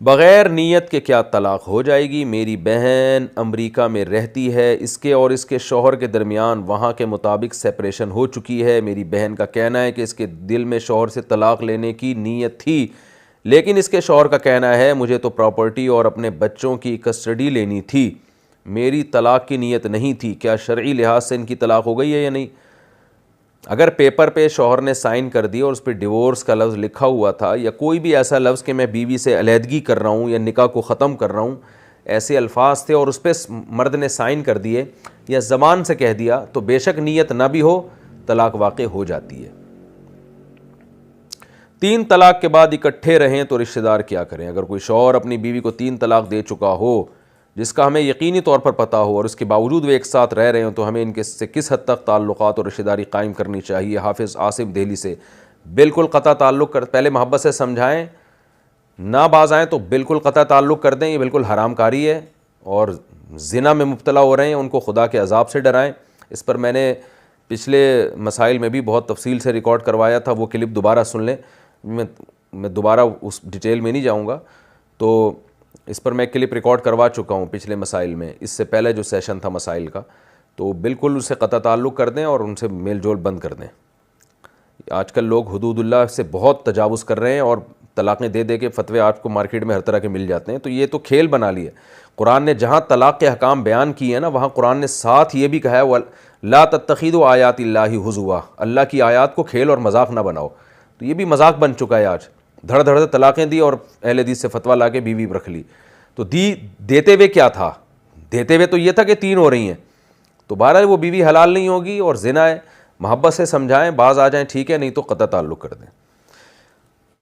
بغیر نیت کے کیا طلاق ہو جائے گی؟ میری بہن امریکہ میں رہتی ہے، اس کے اور اس کے شوہر کے درمیان وہاں کے مطابق سیپریشن ہو چکی ہے۔ میری بہن کا کہنا ہے کہ اس کے دل میں شوہر سے طلاق لینے کی نیت تھی، لیکن اس کے شوہر کا کہنا ہے مجھے تو پراپرٹی اور اپنے بچوں کی کسٹڈی لینی تھی، میری طلاق کی نیت نہیں تھی۔ کیا شرعی لحاظ سے ان کی طلاق ہو گئی ہے یا نہیں؟ اگر پیپر پہ شوہر نے سائن کر دی اور اس پہ ڈیورس کا لفظ لکھا ہوا تھا، یا کوئی بھی ایسا لفظ کہ میں بیوی سے علیحدگی کر رہا ہوں یا نکاح کو ختم کر رہا ہوں، ایسے الفاظ تھے اور اس پہ مرد نے سائن کر دیے یا زبان سے کہہ دیا، تو بے شک نیت نہ بھی ہو طلاق واقع ہو جاتی ہے۔ 3 طلاق کے بعد اکٹھے رہیں تو رشتہ دار کیا کریں؟ اگر کوئی شوہر اپنی بیوی کو 3 طلاق دے چکا ہو، جس کا ہمیں یقینی طور پر پتہ ہو، اور اس کے باوجود وہ ایک ساتھ رہ رہے ہوں، تو ہمیں ان کے سے کس حد تک تعلقات اور رشتہ داری قائم کرنی چاہیے؟ حافظ عاصم دہلی سے۔ بالکل قطع تعلق پہلے محبت سے سمجھائیں، نہ باز آئیں تو بالکل قطع تعلق کر دیں، یہ بالکل حرام کاری ہے، اور زنا میں مبتلا ہو رہے ہیں ان کو خدا کے عذاب سے ڈرائیں۔ اس پر میں نے پچھلے مسائل میں بھی بہت تفصیل سے ریکارڈ کروایا تھا، وہ کلپ دوبارہ سن لیں، میں دوبارہ اس ڈیٹیل میں نہیں جاؤں گا۔ تو اس پر میں کلپ ریکارڈ کروا چکا ہوں پچھلے مسائل میں، اس سے پہلے جو سیشن تھا مسائل کا، تو بالکل اس سے قطع تعلق کر دیں اور ان سے میل جول بند کر دیں۔ آج کل لوگ حدود اللہ سے بہت تجاوز کر رہے ہیں اور طلاقیں دے دے کے فتوے آپ کو مارکیٹ میں ہر طرح کے مل جاتے ہیں، تو یہ تو کھیل بنا لی ہے۔ قرآن نے جہاں طلاق کے احکام بیان کیے ہیں نا، وہاں قرآن نے ساتھ یہ بھی کہا ہے لا تتخذوا آیات اللہ ہزوا، اللہ کی آیات کو کھیل اور مذاق نہ بناؤ۔ تو یہ بھی مذاق بن چکا ہے آج، دھڑ دھڑ سے طلاقیں دی اور اہل حدیث سے فتویٰ لا کے بیوی رکھ لی۔ تو دیتے ہوئے کیا تھا؟ دیتے ہوئے تو یہ تھا کہ 3 ہو رہی ہیں، تو بہرحال وہ بیوی حلال نہیں ہوگی اور زنا ہے۔ محبت سے سمجھائیں، باز آ جائیں ٹھیک ہے، نہیں تو قطع تعلق کر دیں۔